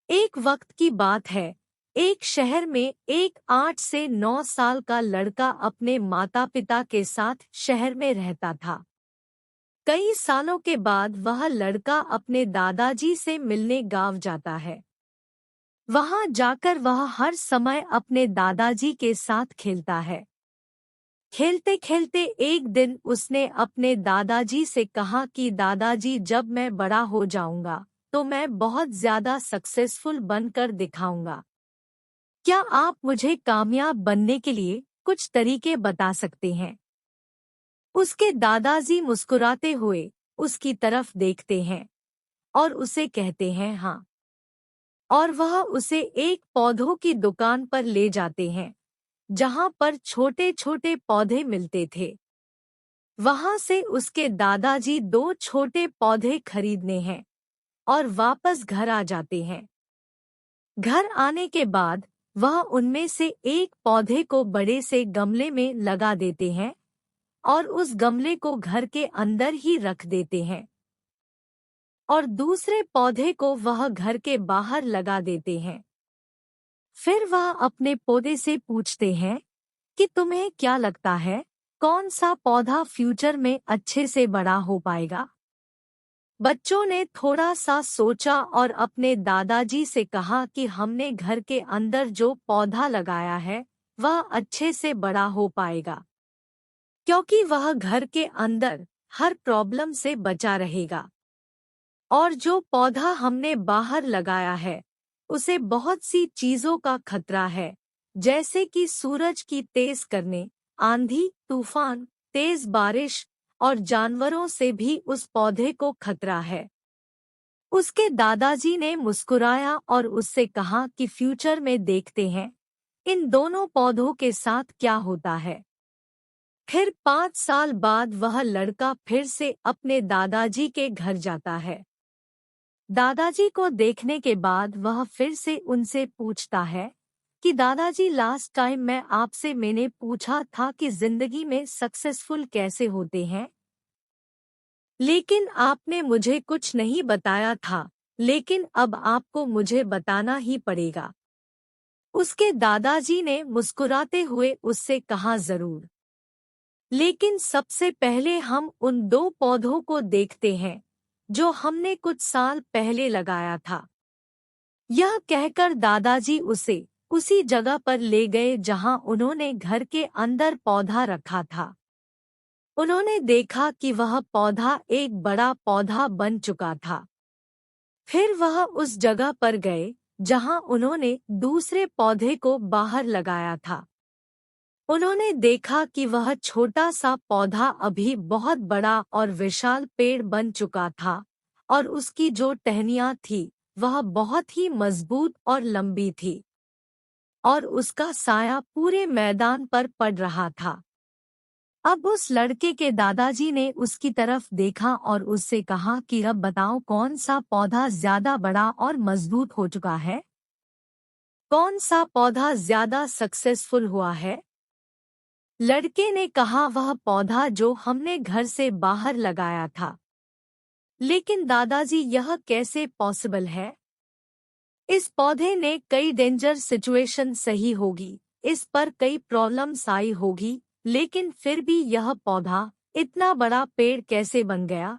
एक वक्त की बात है। एक शहर में एक 8 से 9 साल का लड़का अपने माता पिता के साथ शहर में रहता था। कई सालों के बाद वह लड़का अपने दादाजी से मिलने गांव जाता है। वहां जाकर वह हर समय अपने दादाजी के साथ खेलता है। खेलते खेलते एक दिन उसने अपने दादाजी से कहा कि दादाजी, जब मैं बड़ा हो जाऊंगा तो मैं बहुत ज्यादा सक्सेसफुल बनकर दिखाऊंगा। क्या आप मुझे कामयाब बनने के लिए कुछ तरीके बता सकते हैं? उसके दादाजी मुस्कुराते हुए उसकी तरफ देखते हैं और उसे कहते हैं हाँ। और वह उसे एक पौधों की दुकान पर ले जाते हैं जहां पर छोटे छोटे पौधे मिलते थे। वहां से उसके दादाजी दो छोटे पौधे खरीदने हैं और वापस घर आ जाते हैं। घर आने के बाद वह उनमें से एक पौधे को बड़े से गमले में लगा देते हैं और उस गमले को घर के अंदर ही रख देते हैं और दूसरे पौधे को वह घर के बाहर लगा देते हैं। फिर वह अपने पौधे से पूछते हैं कि तुम्हें क्या लगता है, कौन सा पौधा फ्यूचर में अच्छे से बड़ा हो पाएगा? बच्चों ने थोड़ा सा सोचा और अपने दादाजी से कहा कि हमने घर के अंदर जो पौधा लगाया है वह अच्छे से बड़ा हो पाएगा, क्योंकि वह घर के अंदर हर प्रॉब्लम से बचा रहेगा। और जो पौधा हमने बाहर लगाया है उसे बहुत सी चीजों का खतरा है, जैसे कि सूरज की तेज करने, आंधी तूफान, तेज बारिश और जानवरों से भी उस पौधे को खतरा है। उसके दादाजी ने मुस्कुराया और उससे कहा कि फ्यूचर में देखते हैं इन दोनों पौधों के साथ क्या होता है। फिर 5 साल बाद वह लड़का फिर से अपने दादाजी के घर जाता है। दादाजी को देखने के बाद वह फिर से उनसे पूछता है कि दादाजी, लास्ट टाइम मैंने पूछा था कि जिंदगी में सक्सेसफुल कैसे होते हैं, लेकिन आपने मुझे कुछ नहीं बताया था, लेकिन अब आपको मुझे बताना ही पड़ेगा। उसके दादाजी ने मुस्कुराते हुए उससे कहा, जरूर, लेकिन सबसे पहले हम उन दो पौधों को देखते हैं जो हमने कुछ साल पहले लगाया था। यह कहकर दादाजी उसे उसी जगह पर ले गए जहां उन्होंने घर के अंदर पौधा रखा था। उन्होंने देखा कि वह पौधा एक बड़ा पौधा बन चुका था। फिर वह उस जगह पर गए जहां उन्होंने दूसरे पौधे को बाहर लगाया था। उन्होंने देखा कि वह छोटा सा पौधा अभी बहुत बड़ा और विशाल पेड़ बन चुका था और उसकी जो टहनियाँ थी वह बहुत ही मजबूत और लंबी थी और उसका साया पूरे मैदान पर पड़ रहा था। अब उस लड़के के दादाजी ने उसकी तरफ देखा और उससे कहा कि अब बताओ, कौन सा पौधा ज्यादा बड़ा और मजबूत हो चुका है? कौन सा पौधा ज्यादा सक्सेसफुल हुआ है? लड़के ने कहा, वह पौधा जो हमने घर से बाहर लगाया था। लेकिन दादाजी, यह कैसे पॉसिबल है? इस पौधे ने कई डेंजर सिचुएशन सही होगी, इस पर कई प्रॉब्लम्स आई होगी, लेकिन फिर भी यह पौधा इतना बड़ा पेड़ कैसे बन गया?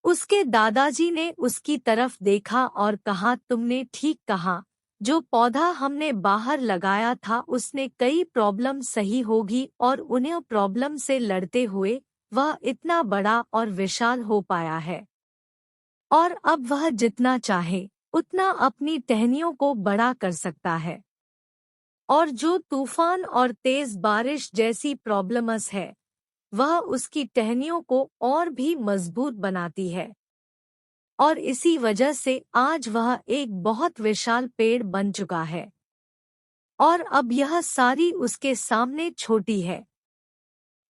उसके दादाजी ने उसकी तरफ देखा और कहा, तुमने ठीक कहा, जो पौधा हमने बाहर लगाया था उसने कई प्रॉब्लम सही होगी और उन्हें प्रॉब्लम से लड़ते हुए वह इतना बड़ा और विशाल हो पाया है। और अब वह जितना चाहे उतना अपनी टहनियों को बड़ा कर सकता है। और जो तूफान और तेज बारिश जैसी प्रॉब्लम्स है वह उसकी टहनियों को और भी मजबूत बनाती है और इसी वजह से आज वह एक बहुत विशाल पेड़ बन चुका है और अब यह सारी उसके सामने छोटी है।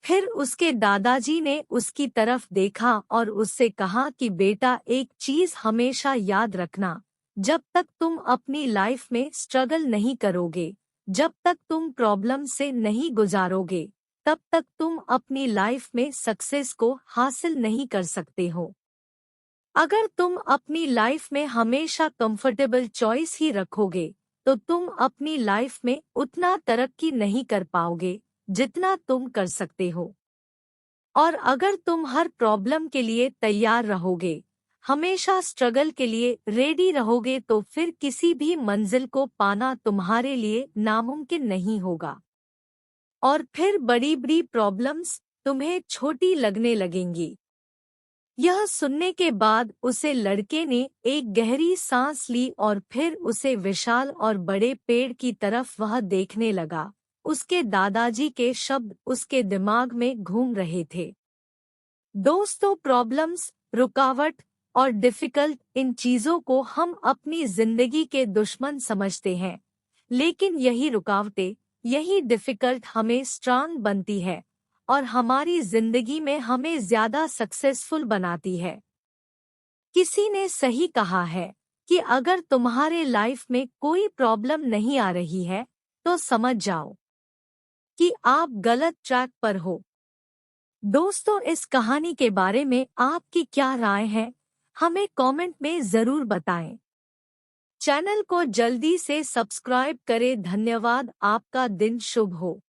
फिर उसके दादाजी ने उसकी तरफ देखा और उससे कहा कि बेटा, एक चीज हमेशा याद रखना, जब तक तुम अपनी लाइफ में स्ट्रगल नहीं करोगे, जब तक तुम प्रॉब्लम से नहीं गुजारोगे, तब तक तुम अपनी लाइफ में सक्सेस को हासिल नहीं कर सकते हो। अगर तुम अपनी लाइफ में हमेशा कंफर्टेबल चॉइस ही रखोगे तो तुम अपनी लाइफ में उतना तरक्की नहीं कर पाओगे जितना तुम कर सकते हो। और अगर तुम हर प्रॉब्लम के लिए तैयार रहोगे, हमेशा स्ट्रगल के लिए रेडी रहोगे, तो फिर किसी भी मंजिल को पाना तुम्हारे लिए नामुमकिन नहीं होगा। और फिर बड़ी बड़ी प्रॉब्लम्स तुम्हें छोटी लगने लगेंगी। यह सुनने के बाद उसे लड़के ने एक गहरी सांस ली और फिर उसे विशाल और बड़े पेड़ की तरफ वह देखने लगा। उसके दादाजी के शब्द उसके दिमाग में घूम रहे थे। दोस्तों, प्रॉब्लम्स, रुकावट और डिफिकल्ट, इन चीजों को हम अपनी जिंदगी के दुश्मन समझते हैं, लेकिन यही रुकावटें, यही डिफिकल्ट हमें स्ट्रांग बनती है और हमारी जिंदगी में हमें ज्यादा सक्सेसफुल बनाती है। किसी ने सही कहा है कि अगर तुम्हारे लाइफ में कोई प्रॉब्लम नहीं आ रही है तो समझ जाओ कि आप गलत ट्रैक पर हो। दोस्तों, इस कहानी के बारे में आपकी क्या राय है, हमें कमेंट में जरूर बताएं। चैनल को जल्दी से सब्सक्राइब करें। धन्यवाद। आपका दिन शुभ हो।